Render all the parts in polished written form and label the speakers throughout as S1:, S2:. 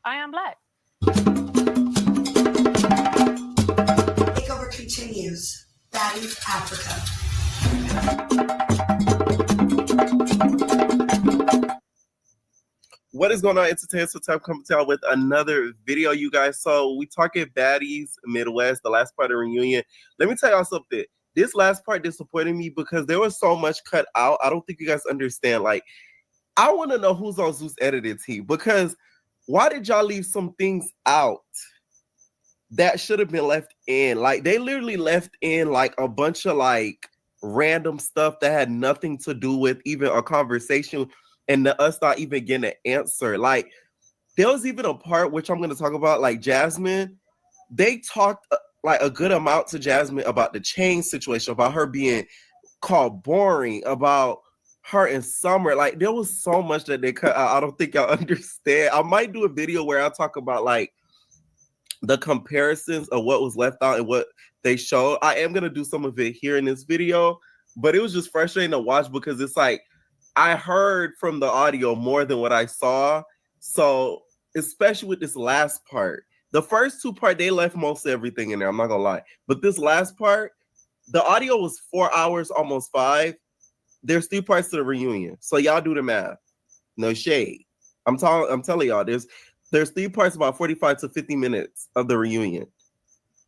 S1: I am black.
S2: Takeover continues. Baddies Africa.
S3: What is going on, Entertainment? So time coming out with another video, you guys. So we talking Baddies Midwest, the last part of the reunion. Let me tell y'all something. This last part disappointed me because there was so much cut out. I don't think you guys understand. Like, I want to know who's on Zeus editing team, because why did y'all leave some things out that should have been left in? Like, they literally left in like a bunch of like random stuff that had nothing to do with even a conversation, and us not even getting an answer. Like, there was even a part which I'm going to talk about, like Jasmine. They talked like a good amount to Jasmine about the chain situation, about her being called boring, about her and Summer. Like, there was so much that they cut out. I don't think y'all understand. I might do a video where I talk about like the comparisons of what was left out and what they showed. I am going to do some of it here in this video, but it was just frustrating to watch because it's like, I heard from the audio more than what I saw. So, especially with this last part, the first two part, they left most of everything in there. I'm not gonna lie. But this last part, the audio was 4 hours, almost 5. There's 3 parts to the reunion. So y'all do the math. No shade. I'm telling y'all, there's 3 parts, about 45 to 50 minutes of the reunion.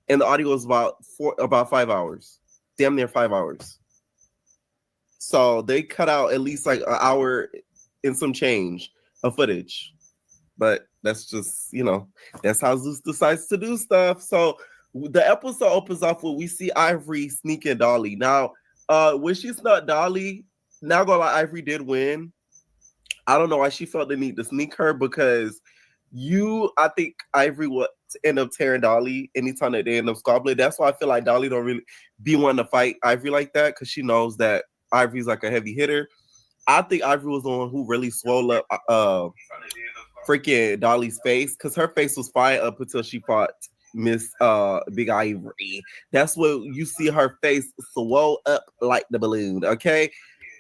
S3: And the audio is about 5 hours. Damn near 5 hours. So they cut out at least like an hour and some change of footage. But that's just, that's how Zeus decides to do stuff. So the episode opens off with we see Ivory sneaking Dolly. Now, when she snuck Dolly, now gonna lie, Ivory did win. I don't know why she felt the need to sneak her, because I think Ivory would end up tearing Dolly anytime that they end up squabbling. That's why I feel like Dolly don't really be wanting to fight Ivory like that, because she knows that Ivory's like a heavy hitter. I think Ivory was the one who really swole up freaking Dolly's face, because her face was fine up until she fought Miss Big Ivory. That's what you see, her face swole up like the balloon, okay?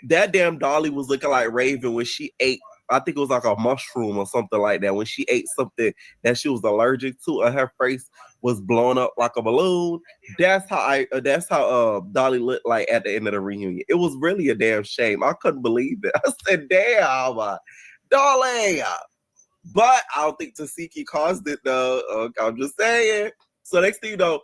S3: That damn Dolly was looking like Raven when she ate, I think it was like a mushroom or something like that. When she ate something that she was allergic to, and her face was blown up like a balloon. That's how Dolly looked like at the end of the reunion. It was really a damn shame. I couldn't believe it. I said, "Damn, Dolly." But I don't think Tasiki caused it though. I'm just saying. So next thing you know,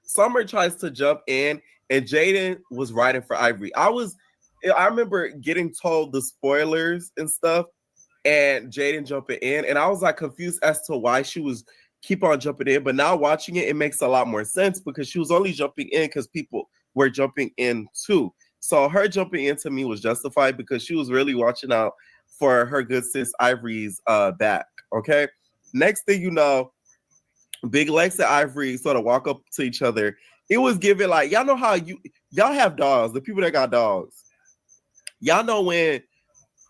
S3: Summer tries to jump in, and Jaden was riding for Ivory. I remember getting told the spoilers and stuff, and Jaden jumping in, and I was like confused as to why she was keep on jumping in. But now watching it, it makes a lot more sense, because she was only jumping in because people were jumping in too. So her jumping in to me was justified, because she was really watching out for her good sis Ivory's back. Okay. Next thing you know, Big Lex and Ivory sort of walk up to each other. It was given like, y'all know how y'all have dogs, the people that got dogs. Y'all know when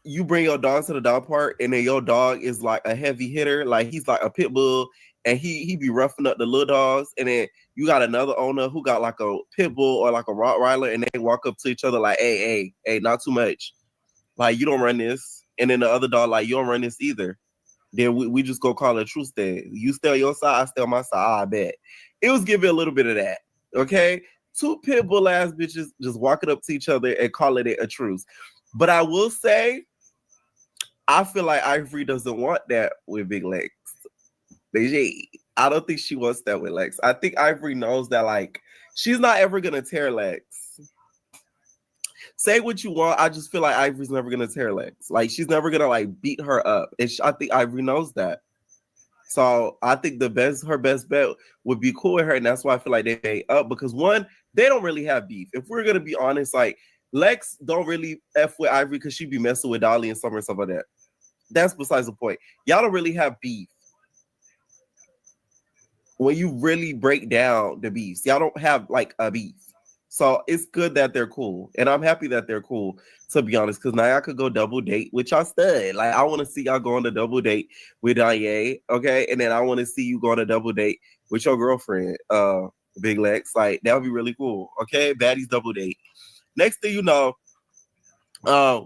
S3: you bring your dog to the dog park, and then your dog is like a heavy hitter, like he's like a pit bull, and he be roughing up the little dogs, and then you got another owner who got like a pit bull or like a Rottweiler, and they walk up to each other like, hey, not too much. Like, you don't run this. And then the other dog like, you don't run this either. Then we just go call it a truce day. You stay on your side, I stay on my side. I bet. It was giving a little bit of that. Okay? 2 pit bull ass bitches just walking up to each other and calling it a truce. But I will say, I feel like Ivory doesn't want that with Big Lex. I don't think she wants that with Lex. I think Ivory knows that, like, she's not ever gonna tear Lex. Say what you want. I just feel like Ivory's never gonna tear Lex. Like, she's never gonna like beat her up. And I think Ivory knows that. So I think her best bet would be cool with her, and that's why I feel like they made up, because one, they don't really have beef. If we're gonna be honest, like, Lex don't really F with Ivory because she be messing with Dolly and Summer and stuff like that. That's besides the point. Y'all don't really have beef. When you really break down the beefs, y'all don't have like a beef. So it's good that they're cool. And I'm happy that they're cool, to be honest, because now I could go double date with y'all stud. Like, I want to see y'all go on a double date with Danye, okay? And then I want to see you go on a double date with your girlfriend, Big Lex. Like, that would be really cool, okay? Baddies double date. Next thing you know,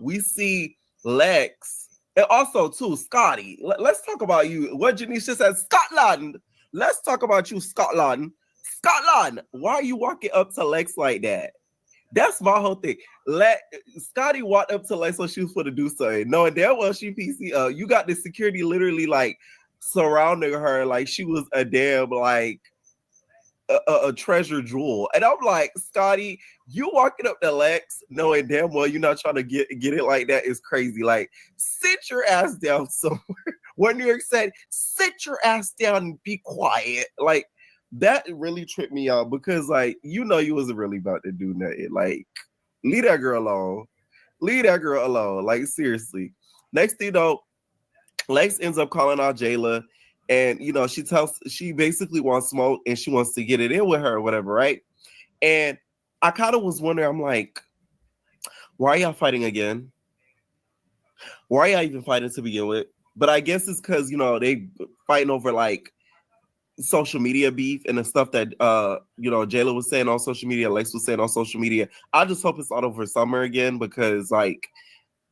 S3: we see Lex And also, too, Scotty, let's talk about you. What Janisha said, Scotland. Let's talk about you, Scotland. Scotland, why are you walking up to Lex like that? That's my whole thing. Scotty walked up to Lex so she was for to do something, knowing damn well she PC. You got the security literally like surrounding her like she was a damn like a treasure jewel. And I'm like, Scotty, you walking up to Lex knowing damn well you're not trying to get it like that is crazy. Like, sit your ass down somewhere. What New York said, sit your ass down and be quiet. Like, that really tripped me out because, like, you know you wasn't really about to do nothing. Like, leave that girl alone. Leave that girl alone. Like, seriously. Next thing you know, Lex ends up calling out Jayla. And, you know, she basically wants smoke and she wants to get it in with her or whatever, right? And I kind of was wondering, I'm like, why are y'all fighting again? Why are y'all even fighting to begin with? But I guess it's because, you know, they fighting over like social media beef and the stuff that, you know, Jayla was saying on social media, Lex was saying on social media. I just hope it's not over Summer again because, like,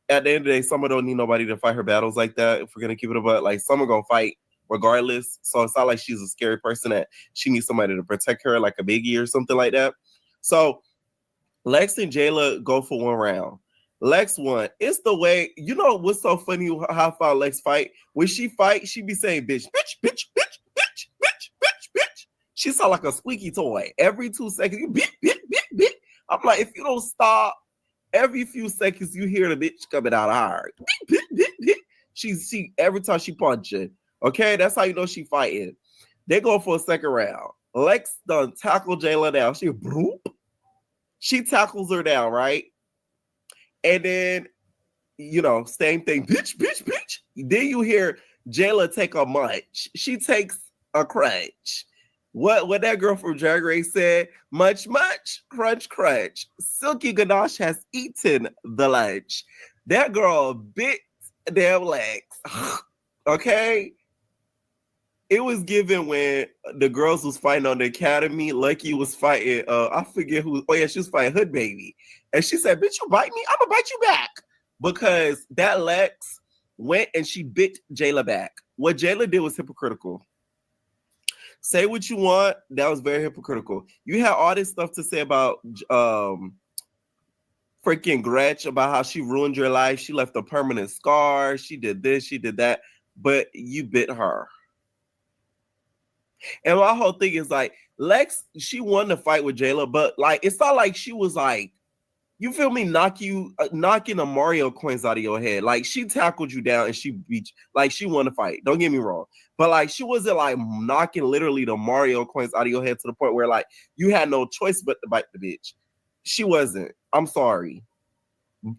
S3: at the end of the day, Summer don't need nobody to fight her battles like that. If we're going to keep it about, like, Summer going to fight regardless. So it's not like she's a scary person that she needs somebody to protect her like a Biggie or something like that. So Lex and Jayla go for one round. Lex won. It's the way, you know what's so funny how I found Lex fight? When she fight, she be saying bitch, bitch, bitch, bitch, bitch, bitch, bitch, bitch. She sound like a squeaky toy. Every 2 seconds, you bitch, bitch, bitch, bitch. I'm like, if you don't stop, every few seconds you hear the bitch coming out of her. Bitch, bitch, bitch, bitch. She every time she punching. Okay, that's how you know she fighting. They go for a second round. Lex done tackle Jayla down. She tackles her down, right? And then, you know, same thing. Bitch, bitch, bitch. Then you hear Jayla take a munch. She takes a crunch. What that girl from Drag Race said, much, much, crunch, crunch. Silky Ganache has eaten the lunch. That girl bit their legs. Okay? It was given when the girls was fighting on the academy. Lucky was fighting, I forget who. Oh yeah, she was fighting Hood Baby, and she said, "Bitch, you bite me, I'm gonna bite you back." Because that Lex went and she bit Jayla back. What Jayla did was hypocritical. Say what you want, that was very hypocritical. You had all this stuff to say about freaking Gretch, about how she ruined your life. She left a permanent scar. She did this, she did that, but you bit her. And my whole thing is like, Lex, she won the fight with Jayla, but like, it's not like she was like, you feel me, knocking the Mario coins out of your head. Like, she tackled you down and she beat you. Like, she won the fight. Don't get me wrong. But like, she wasn't like knocking literally the Mario coins out of your head to the point where like you had no choice but to bite the bitch. She wasn't. I'm sorry.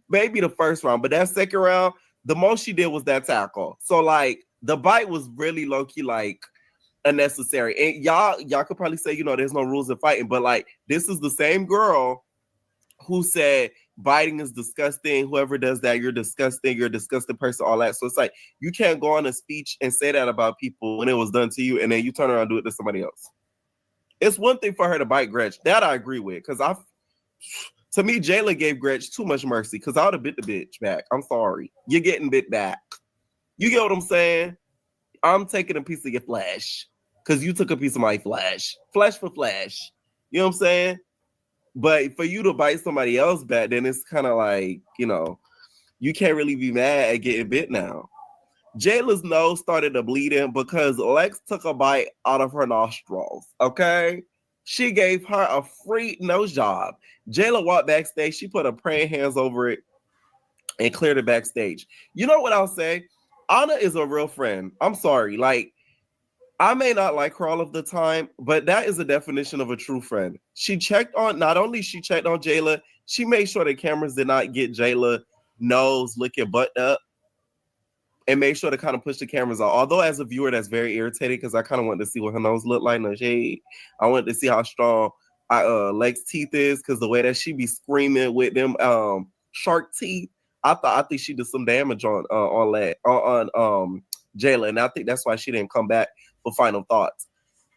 S3: Maybe the first round, but that second round, the most she did was that tackle. So like, the bite was really low key like unnecessary. And y'all could probably say, you know, there's no rules in fighting, but like, this is the same girl who said biting is disgusting. Whoever does that, you're disgusting. You're a disgusting person, all that. So it's like, you can't go on a speech and say that about people when it was done to you, and then you turn around and do it to somebody else. It's one thing for her to bite Gretch. That I agree with. Because to me, Jayla gave Gretch too much mercy because I would have bit the bitch back. I'm sorry. You're getting bit back. You get what I'm saying? I'm taking a piece of your flesh because you took a piece of my flesh. Flesh for flesh. You know what I'm saying? But for you to bite somebody else back, then it's kind of like, you know, you can't really be mad at getting bit now. Jayla's nose started to bleeding because Lex took a bite out of her nostrils, okay? She gave her a free nose job. Jayla walked backstage. She put her praying hands over it and cleared it backstage. You know what I'll say? Anna is a real friend. I'm sorry. Like, I may not like her all of the time, but that is a definition of a true friend. Not only she checked on Jayla, she made sure the cameras did not get Jayla nose looking butt up and made sure to kind of push the cameras out. Although as a viewer, that's very irritating because I kind of wanted to see what her nose looked like in the shade. I wanted to see how strong Lex teeth is because the way that she be screaming with them shark teeth, I think she did some damage on Jayla, and I think that's why she didn't come back for final thoughts.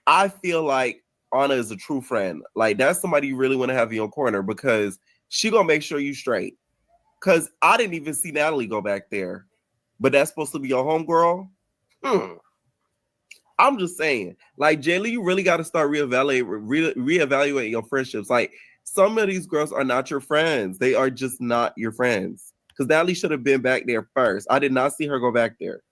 S3: I feel like Anna is a true friend. Like, that's somebody you really want to have in your corner because she gonna make sure you straight. Because I didn't even see Natalie go back there. but that's supposed to be your homegirl. I'm just saying, like, Jaylee, you really got to start reevaluating your friendships. Like, some of these girls are not your friends. They are just not your friends. Because Natalie should have been back there first. I did not see her go back there.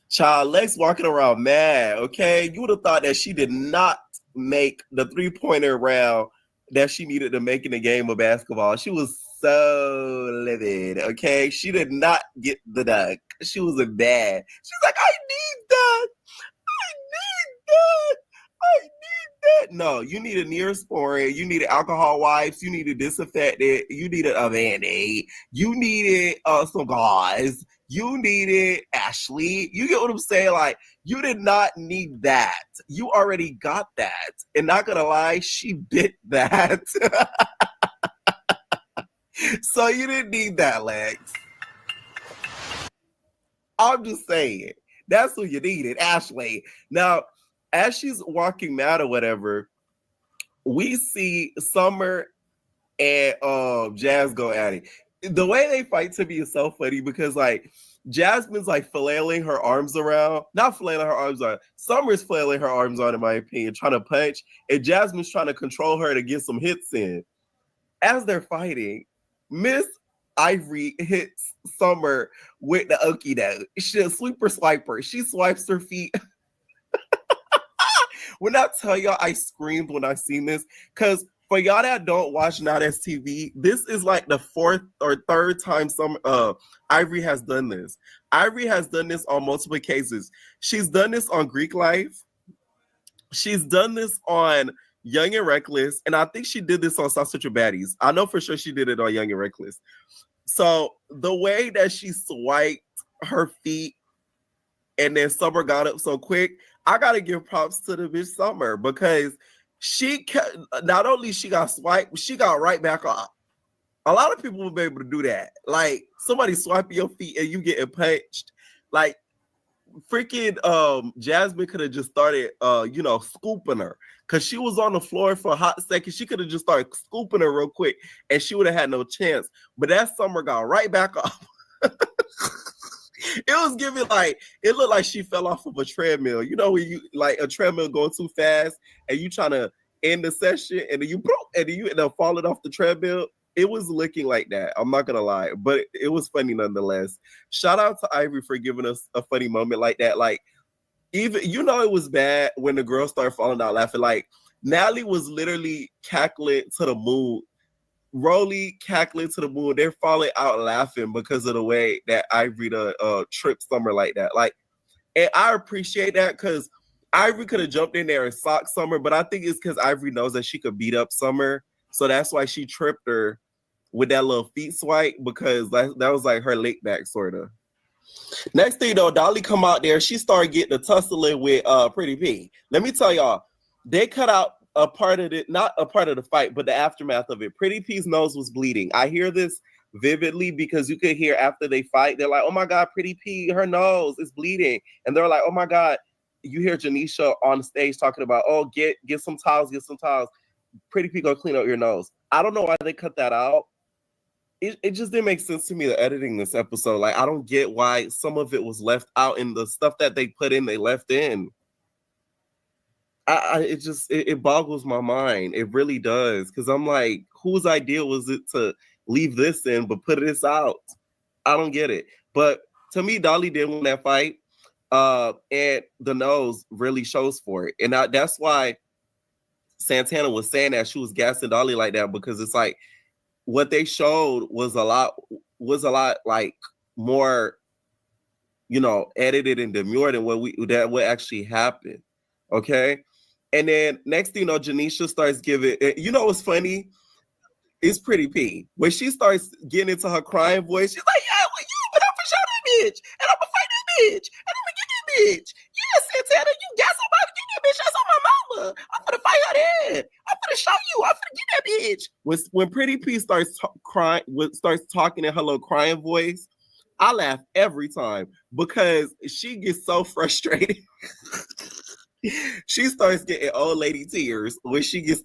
S3: Child, Lex walking around mad, okay? You would have thought that she did not make the three-pointer round that she needed to make in the game of basketball. She was so livid, okay? She did not get the dunk. She was a bad. She's like, I need that. I need that. No, you need a Neosporin. You needed alcohol wipes. You needed disinfectant. You needed a Band-Aid. You needed some gauze. You needed Ashley. You get what I'm saying? Like, you did not need that. You already got that. And not gonna lie, she bit that. So you didn't need that, Lex. I'm just saying. That's what you needed, Ashley. Now, as she's walking mad or whatever, we see Summer and Jazz go at it. The way they fight to me is so funny because, like, Jasmine's like flailing her arms around. Not flailing her arms around. Summer's flailing her arms on, in my opinion, trying to punch. And Jasmine's trying to control her to get some hits in. As they're fighting, Miss Ivory hits Summer with the okie doke. She's a sweeper swiper. She swipes her feet. When I tell y'all, I screamed when I seen this. Because for y'all that don't watch Not STV, this is like the fourth or third time Ivory has done this. Ivory has done this on multiple cases. She's done this on Greek Life. She's done this on Young and Reckless. And I think she did this on South Central Baddies. I know for sure she did it on Young and Reckless. So the way that she swiped her feet and then Summer got up so quick, I gotta give props to the bitch Summer because she not only she got swiped, she got right back up. A lot of people will be able to do that. Like, somebody swiping your feet and you getting punched. Like, freaking Jasmine could have just started scooping her because she was on the floor for a hot second. She could have just started scooping her real quick and she would have had no chance. But that Summer got right back up. It was giving like, it looked like she fell off of a treadmill. You know, when you like a treadmill going too fast and you trying to end the session and then you end up falling off the treadmill. It was looking like that. I'm not gonna lie, but it was funny nonetheless. Shout out to Ivory for giving us a funny moment like that. Like, even it was bad when the girls started falling out laughing. Like, Natalie was literally cackling to the moon. Rolly cackling to the moon. They're falling out laughing because of the way that Ivory tripped Summer like that. Like, and I appreciate that because Ivory could have jumped in there and socked Summer, but I think it's because Ivory knows that she could beat up Summer. So that's why she tripped her with that little feet swipe because that was like her lick back, sort of. Next thing though, Dolly come out there. She started getting a tussling with Pretty P. Let me tell y'all, they cut out a part of it, not a part of the fight, but the aftermath of it. Pretty P's nose was bleeding. I hear this vividly because you could hear after they fight, they're like, oh my God, Pretty P, her nose is bleeding. And they're like, oh my God. You hear Janisha on stage talking about, oh, get some towels, get some towels. Pretty P, go clean out your nose. I don't know why they cut that out. It just didn't make sense to me, the editing this episode. Like, I don't get why some of it was left out and the stuff that they put in, they left in. It boggles my mind. It really does. Because I'm like, whose idea was it to leave this in but put this out? I don't get it. But to me, Dolly did win that fight. And the nose really shows for it. And that's why Santana was saying that she was gassing Dolly like that, because it's like what they showed was a lot like more, edited and demure than what actually happened. Okay. And then next thing you know, Janisha starts giving, what's funny? It's Pretty P. When she starts getting into her crying voice, she's like, yeah, well, you, but I'm for sure that bitch. And I'm gonna fight that bitch. And I'm gonna get that bitch. Yeah, Santana, you got somebody, get that bitch. That's on my mama. I'm gonna fight her then. I'm gonna show you. I'm gonna get that bitch. When Pretty P starts starts talking in her little crying voice, I laugh every time because she gets so frustrated. She starts getting old lady tears when she gets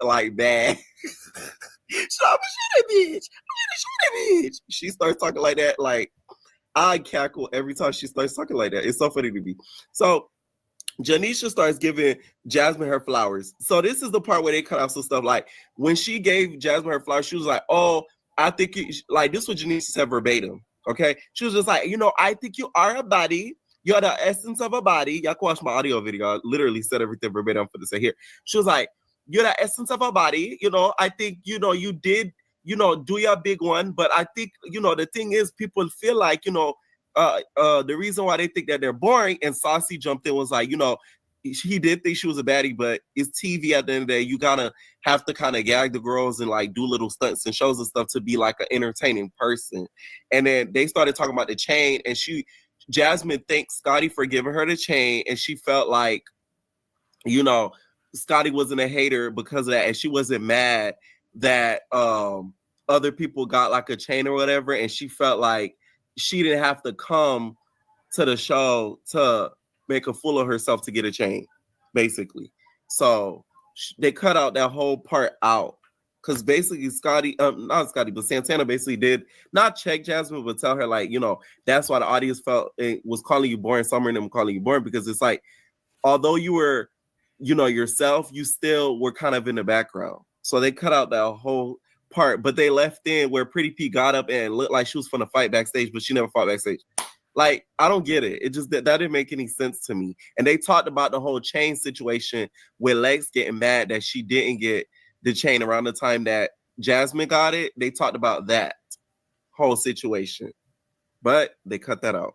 S3: like mad. So I'm gonna shoot that bitch. I'm gonna shoot that bitch. She starts talking like that, like I cackle every time she starts talking like that. It's so funny to me. So Janisha starts giving Jasmine her flowers. So this is the part where they cut off some stuff. Like when she gave Jasmine her flowers, she was like, "Oh, I think you like this." Was Janisha said verbatim. Okay, she was just like, I think you are a body. You're the essence of a body. Y'all can watch my audio video. I literally said everything verbatim for to say here. She was like, "You're the essence of a body. I think you did do your big one, but I think the thing is people feel like the reason why they think that they're boring." And Saucy jumped in, was like, he did think she was a baddie, but it's TV at the end of the day. You gotta have to kind of gag the girls and like do little stunts and shows and stuff to be like an entertaining person. And then they started talking about the chain, and Jasmine thanked Scotty for giving her the chain, and she felt like, Scotty wasn't a hater because of that, and she wasn't mad that other people got like a chain or whatever, and she felt like she didn't have to come to the show to make a fool of herself to get a chain, basically. So they cut out that whole part out because basically not Scotty, but Santana basically did not check Jasmine, but tell her like, that's why the audience felt it was calling you boring. Summer and them calling you boring because it's like, although you were, yourself, you still were kind of in the background. So they cut out that whole part, but they left in where Pretty P got up and looked like she was finna fight backstage, but she never fought backstage. Like, I don't get it. It just that didn't make any sense to me. And they talked about the whole chain situation with Lex getting mad that she didn't get the chain around the time that Jasmine got it. They talked about that whole situation, but they cut that out.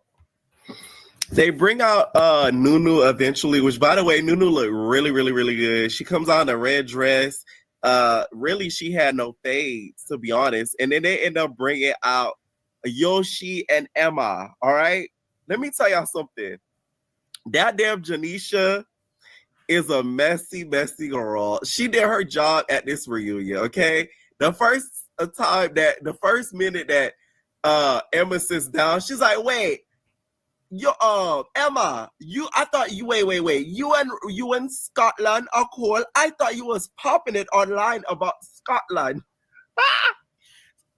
S3: They bring out Nunu eventually, which, by the way, Nunu looked really, really, really good. She comes out in a red dress. Really, she had no fades, to be honest. And then they end up bringing out Yoshi and Emma. All right, let me tell y'all something. That damn Janisha is a messy girl. She did her job at this reunion. Okay, the first minute that Emma sits down, she's like, "Wait, Emma, I thought you wait. You and Scotland are cool. I thought you was popping it online about Scotland."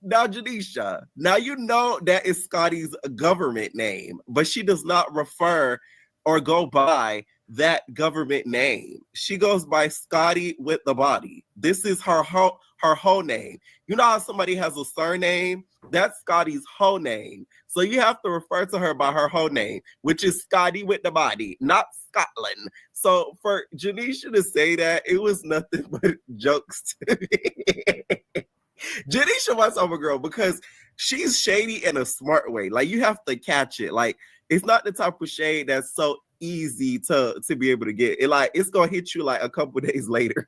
S3: Now, Janisha, now you know that is Scotty's government name, but she does not refer or go by that government name. She goes by Scotty with the body. This is her whole name. You know how somebody has a surname? That's Scotty's whole name. So you have to refer to her by her whole name, which is Scotty with the body, not Scotland. So for Janisha to say that, it was nothing but jokes to me. Janisha wants over girl because she's shady in a smart way. Like, you have to catch it. Like, it's not the type of shade that's so easy to be able to get. It's gonna hit you like a couple days later.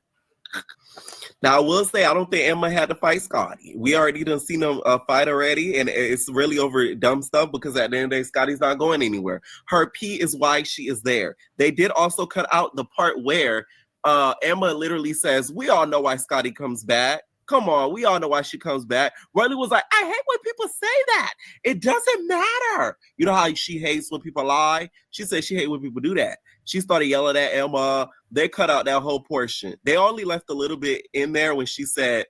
S3: Now, I will say, I don't think Emma had to fight Scotty. We already done seen them fight already, and it's really over dumb stuff because at the end of the day, Scotty's not going anywhere. Her P is why she is there. They did also cut out the part where Emma literally says, "We all know why Scotty comes back. Come on, we all know why she comes back." Riley was like, "I hate when people say that. It doesn't matter." You know how she hates when people lie? She said she hates when people do that. She started yelling at Emma. They cut out that whole portion. They only left a little bit in there when she said,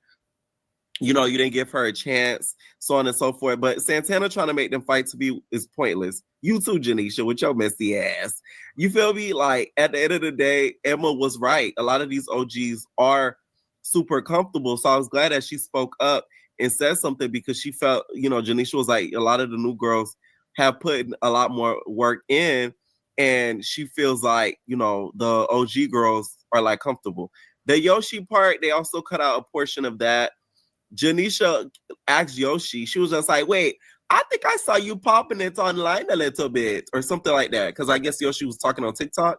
S3: you didn't give her a chance, so on and so forth. But Santana trying to make them fight is pointless. You too, Janisha, with your messy ass. You feel me? Like, at the end of the day, Emma was right. A lot of these OGs are super comfortable. So I was glad that she spoke up and said something because she felt, Janisha was like, a lot of the new girls have put a lot more work in, and she feels like, the OG girls are like comfortable. The Yoshi part, they also cut out a portion of that. Janisha asked Yoshi, she was just like, "Wait, I think I saw you popping it online a little bit," or something like that. Because I guess Yoshi was talking on TikTok.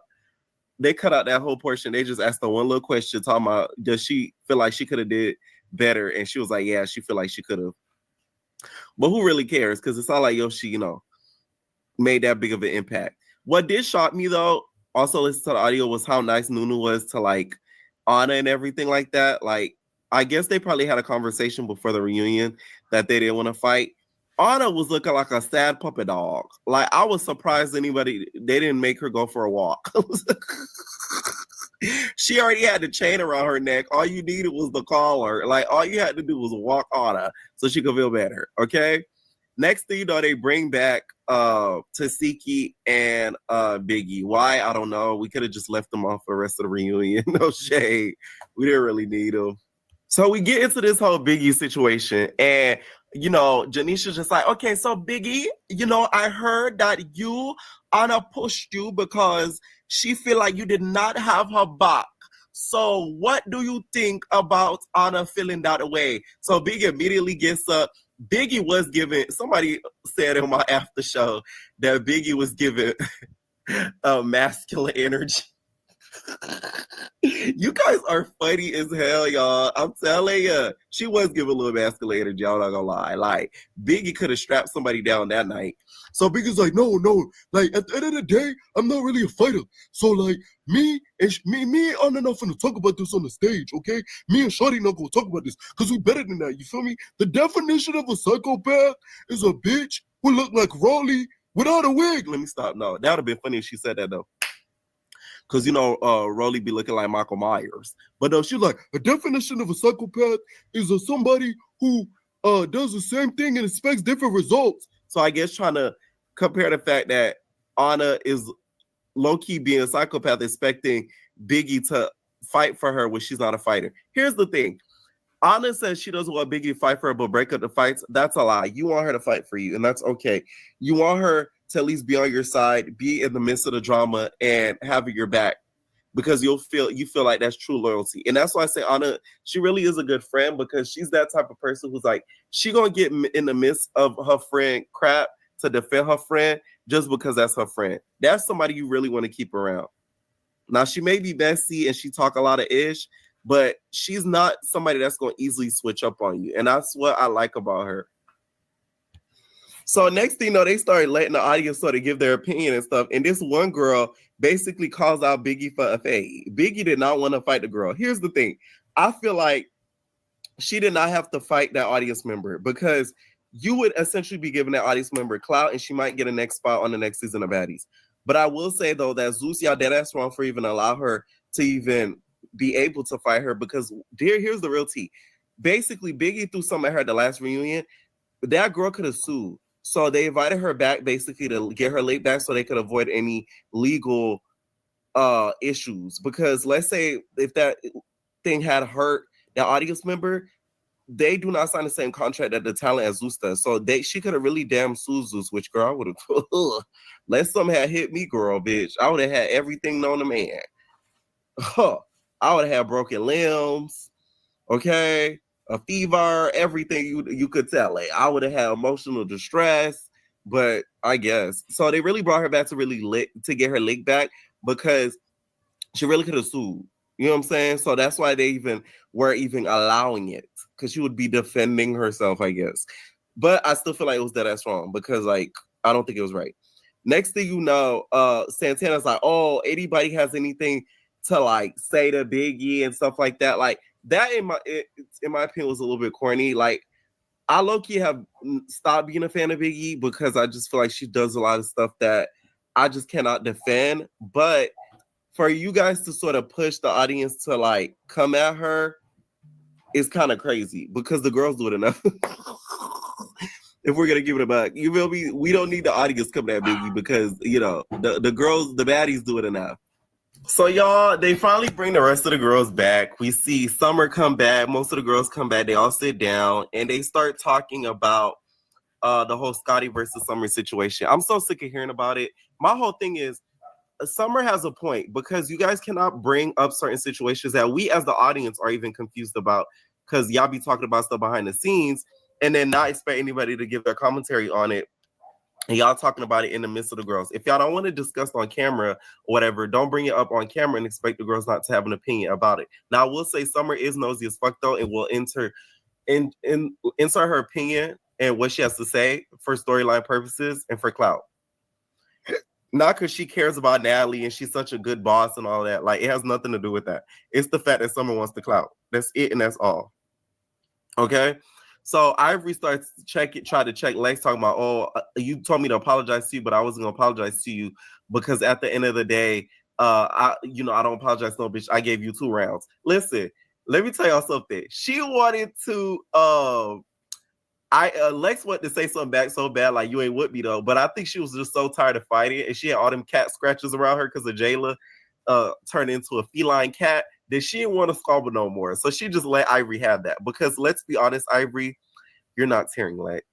S3: They cut out that whole portion. They just asked her one little question talking about, does she feel like she could have did better? And she was like, yeah, she feel like she could have. But who really cares? Because it's not like Yoshi, made that big of an impact. What did shock me, though, also listen to the audio, was how nice Nunu was to, like, Anna and everything like that. Like, I guess they probably had a conversation before the reunion that they didn't want to fight. Anna was looking like a sad puppy dog. Like, I was surprised they didn't make her go for a walk. She already had the chain around her neck. All you needed was the collar. Like, all you had to do was walk Anna so she could feel better, okay? Next thing you know, they bring back Tasiki and Biggie. Why? I don't know. We could have just left them off for the rest of the reunion. No shade. We didn't really need them. So we get into this whole Biggie situation, and Janisha's just like, okay, so Biggie, I heard that Anna pushed you because she feel like you did not have her back. So what do you think about Anna feeling that way? So Biggie immediately gets up. Biggie was giving, somebody said in my after show that Biggie was giving masculine energy. You guys are funny as hell, y'all. I'm telling you. She was giving a little masculine energy, I'm not gonna lie. Like, Biggie could have strapped somebody down that night. So Biggie's like, no. Like, at the end of the day, I'm not really a fighter. So, like, me and Anna not finna talk about this on the stage, okay? Me and Shorty not gonna talk about this, because we better than that, you feel me? The definition of a psychopath is a bitch who look like Raleigh without a wig. Let me stop. No, that would have been funny if she said that, though. Because, Rolly be looking like Michael Myers. But no, she's like, a definition of a psychopath is somebody who does the same thing and expects different results. So I guess trying to compare the fact that Anna is low-key being a psychopath, expecting Biggie to fight for her when she's not a fighter. Here's the thing. Anna says she doesn't want Biggie to fight for her, but break up the fights. That's a lie. You want her to fight for you, and that's okay. You want her to at least be on your side, be in the midst of the drama, and having your back, because you feel like that's true loyalty. And that's why I say Anna, she really is a good friend, because she's that type of person who's like, she gonna get in the midst of her friend crap to defend her friend just because that's her friend. That's somebody you really want to keep around. Now, she may be messy and she talk a lot of ish, but she's not somebody that's going to easily switch up on you. And that's what I like about her. So next thing you know, they started letting the audience sort of give their opinion and stuff. And this one girl basically calls out Biggie for a fade. Biggie did not want to fight the girl. Here's the thing. I feel like she did not have to fight that audience member, because you would essentially be giving that audience member clout, and she might get a next spot on the next season of Baddies. But I will say, though, that Zeus, y'all dead ass wrong for even allow her to even be able to fight her, because here's the real tea. Basically, Biggie threw something at her at the last reunion. That girl could have sued. So they invited her back basically to get her laid back so they could avoid any legal issues. Because let's say if that thing had hurt the audience member, they do not sign the same contract that the talent as Zeus does. So she could have really damn sued Zeus, which, girl, I would have, let something had hit me, girl, bitch. I would have had everything known to man. I would have had broken limbs, okay? A fever, everything you could tell. Like, I would have had emotional distress, but I guess. So they really brought her back to get her leg back, because she really could have sued. You know what I'm saying? So that's why they were allowing it, because she would be defending herself, I guess. But I still feel like it was dead ass wrong, because, like, I don't think it was right. Next thing you know, Santana's like, oh, anybody has anything to, like, say to Biggie and stuff like that. Like, that in my opinion was a little bit corny. Like, I low-key have stopped being a fan of Biggie, because I just feel like she does a lot of stuff that I just cannot defend. But for you guys to sort of push the audience to, like, come at her is kind of crazy, because the girls do it enough. If we're gonna give it a buck, you feel me? We don't need the audience coming at Biggie, because the girls, the baddies, do it enough. So y'all, they finally bring the rest of the girls back. We see Summer come back. Most of the girls come back. They all sit down and they start talking about the whole Scotty versus Summer situation. I'm so sick of hearing about it. My whole thing is, Summer has a point, because you guys cannot bring up certain situations that we as the audience are even confused about, because y'all be talking about stuff behind the scenes and then not expect anybody to give their commentary on it. And y'all talking about it in the midst of the girls. If y'all don't want to discuss on camera or whatever, don't bring it up on camera and expect the girls not to have an opinion about it. Now, I will say Summer is nosy as fuck, though, and will insert her opinion and what she has to say for storyline purposes and for clout. Not because she cares about Natalie and she's such a good boss and all that. Like, it has nothing to do with that. It's the fact that Summer wants the clout. That's it, and that's all. Okay? So Ivory starts try to check Lex, talking about, oh, you told me to apologize to you, but I wasn't gonna apologize to you, because at the end of the day, I don't apologize, no bitch. I gave you 2 rounds. Listen, let me tell y'all something. She wanted to Lex wanted to say something back so bad, like, you ain't with me though. But I think she was just so tired of fighting, and she had all them cat scratches around her because of Jayla turned into a feline cat, that she didn't want to squabble no more. So she just let Ivory have that. Because let's be honest, Ivory, you're not tearing Lex.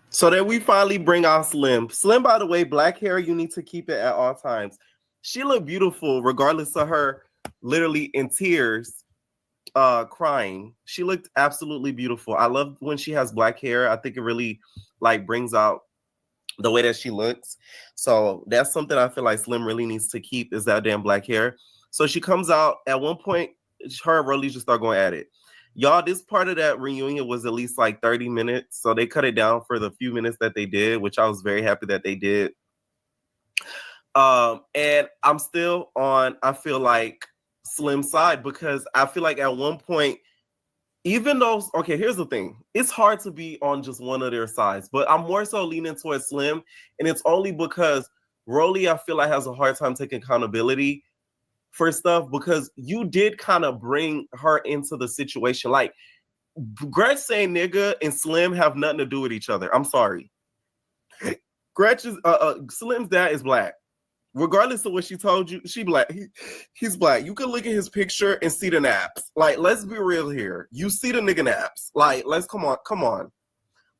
S3: So then we finally bring out Slim. Slim, by the way, black hair, you need to keep it at all times. She looked beautiful regardless of her literally in tears crying. She looked absolutely beautiful. I love when she has black hair. I think it really like brings out the way that she looks. So that's something I feel like Slim really needs to keep, is that damn black hair. So she comes out at one point, her and Rolly just start going at it. Y'all, this part of that reunion was at least like 30 minutes. So they cut it down for the few minutes that they did, which I was very happy that they did. And I'm still on, I feel like, Slim's side, because I feel like at one point, even though, okay, here's the thing. It's hard to be on just one of their sides, but I'm more so leaning towards Slim. And it's only because Rolly, I feel like, has a hard time taking accountability for stuff, because you did kind of bring her into the situation. Like, Gretch saying nigga and Slim have nothing to do with each other. I'm sorry. Gretch is, Slim's dad is black. Regardless of what she told you, she black. He's black. You can look at his picture and see the naps. Like, let's be real here. You see the nigga naps. Like, let's come on.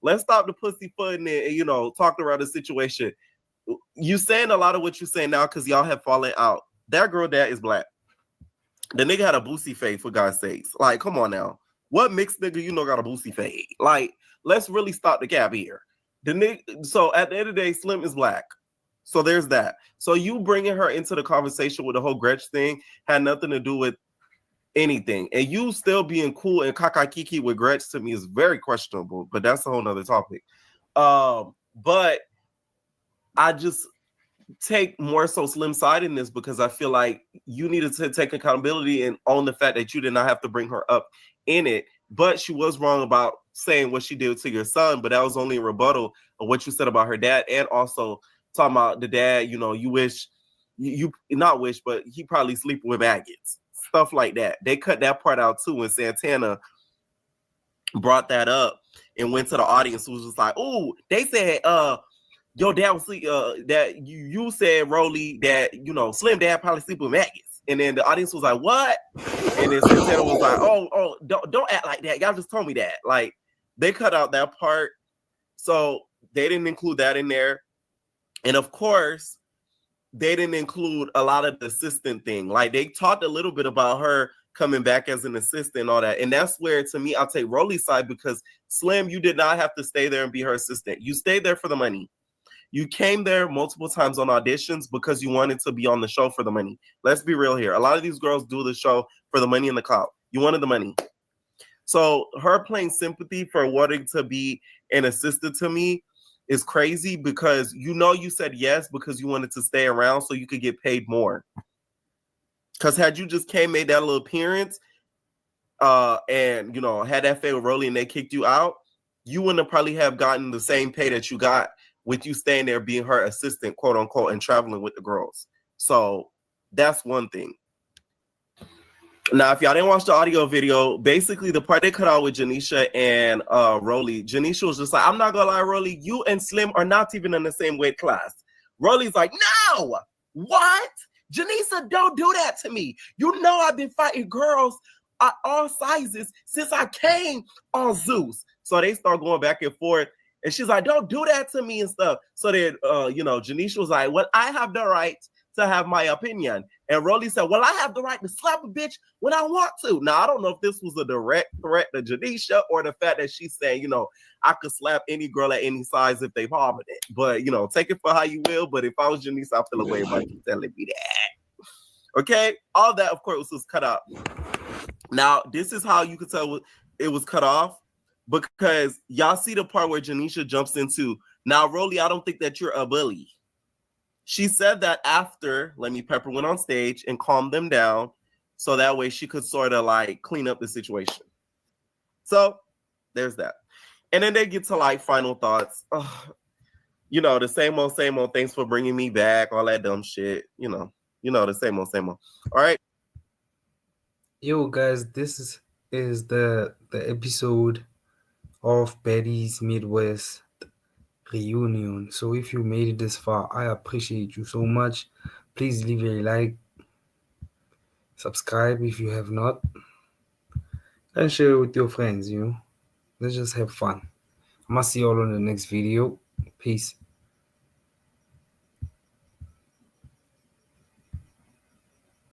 S3: Let's stop the pussyfooting and talking around the situation. You saying a lot of what you're saying now because y'all have fallen out. That girl dad is black. The nigga had a boosie fade, for God's sakes. Like, come on now. What mixed nigga got a boosie fade? Like, let's really stop the gap here. So at the end of the day, Slim is black. So there's that. So you bringing her into the conversation with the whole Gretch thing had nothing to do with anything. And you still being cool and kakakiki with Gretch, to me, is very questionable. But that's a whole nother topic. But I just take more so Slim's side in this, because I feel like you needed to take accountability and own the fact that you did not have to bring her up in it. But she was wrong about saying what she did to your son. But that was only a rebuttal of what you said about her dad, and also talking about the dad, you wish, you not wish, but he probably sleeping with maggots, stuff like that. They cut that part out too when Santana brought that up and went to the audience, who was just like, oh, they said, your dad was sleep, that you said, Rolly, that, Slim dad probably sleep with maggots. And then the audience was like, what? And then Santana was like, oh, don't act like that. Y'all just told me that. Like, they cut out that part. So they didn't include that in there. And of course, they didn't include a lot of the assistant thing. Like, they talked a little bit about her coming back as an assistant and all that. And that's where, to me, I'll take Rolly's side, because Slim, you did not have to stay there and be her assistant. You stayed there for the money. You came there multiple times on auditions because you wanted to be on the show for the money. Let's be real here. A lot of these girls do the show for the money and the clout. You wanted the money. So her playing sympathy for wanting to be an assistant, to me, is crazy, because you said yes because you wanted to stay around so you could get paid more. Because had you just made that little appearance and had that fade with Rolly and they kicked you out, you wouldn't probably have gotten the same pay that you got with you staying there being her assistant, quote unquote, and traveling with the girls. So that's one thing. Now, if y'all didn't watch the audio video, basically the part they cut out with Janisha and Rolly, Janisha was just like, I'm not gonna lie, Rolly, you and Slim are not even in the same weight class. Rolly's like, no, what? Janisha, don't do that to me. I've been fighting girls at all sizes since I came on Zeus. So they start going back and forth. And she's like, don't do that to me and stuff. So then, Janisha was like, well, I have the right to have my opinion. And Rolly said, well, I have the right to slap a bitch when I want to. Now, I don't know if this was a direct threat to Janisha or the fact that she's saying, I could slap any girl at any size if they palmed it. But, take it for how you will. But if I was Janisha, I feel away about you telling me that. Okay? All that, of course, was cut out. Now, this is how you could tell it was cut off. Because y'all see the part where Janisha jumps into, now, Rolly, I don't think that you're a bully. She said that after Lemmy Pepper went on stage and calmed them down, so that way she could sort of like clean up the situation. So there's that. And then they get to like final thoughts. The same old, thanks for bringing me back, all that dumb shit. The same old. All right.
S1: Yo, guys, this is the episode of Baddies Midwest reunion. So if you made it this far, I appreciate you so much. Please leave a like, subscribe if you have not, and share it with your friends. Let's just have fun. I'm gonna see you all on the next video. Peace.